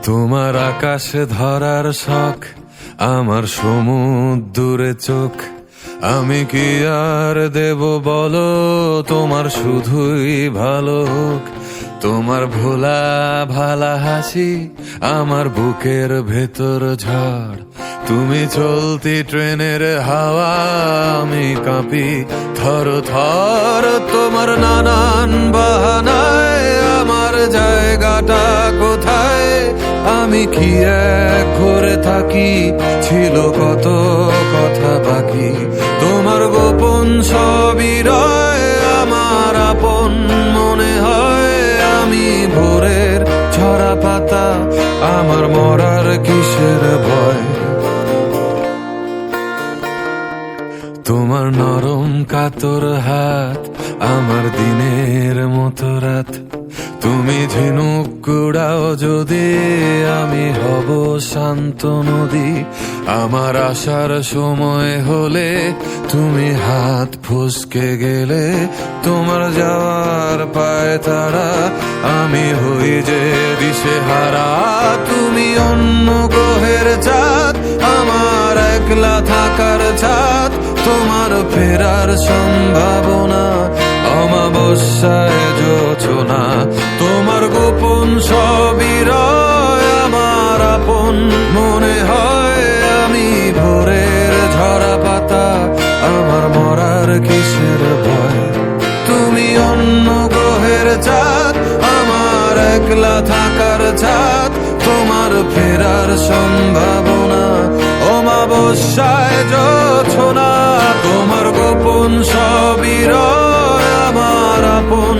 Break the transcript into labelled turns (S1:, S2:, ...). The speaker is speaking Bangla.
S1: তোমার আকাশে ধরার শখ, আমার সমুদ্রে চোখ। আমি কি আর দেব বলো, তোমার শুধুই ভালো হোক। তোমার ভোলা ভালা হাসি আমার বুকের ভেতর ঝড়। তুমি চলতি ট্রেনের হাওয়া, আমি কাঁপি থর থর। তোমার নানান বাহানায় আমার জায়গাটা কোথায়? আমি কি এক ঘরে থাকি, ছিল কত কথা বাকি। তোমার গোপন সবই রয় আমার আপন মনে হয়। আমি ভোরের ছড়া পাতা, আমার মরার কিসের ভয়? তোমার নরম কাতর হাত আমার দিনের মতো রাত। তুমি ঝিনুক কুড়াও যদি, আমি হব শান্ত নদী। আমার আসার সময় হলে তুমি হাত ফসকে গেলে, তোমার যাওয়ার পায় তারা আমি হই যে দিশেহারা। তুমি অন্য গ্রহের চাঁদ, আমার একলা থাকার ছাদ। তোমার ফেরার সম্ভাবনা অমাবস্যায় জোছনা। তোমার গোপন সবই রয় আমার আপন মনে হয়। আমি ভোরের ঝরা পাতা, আমার মরার কিসের ভয়? তুমি অন্য গ্রহের চাঁদ, আমার একলা থাকার ছাদ। তোমার ফেরার সম্ভাবনা অমাবস্যায় জোছনা। তোমার গোপন সবই রয় আমার আপন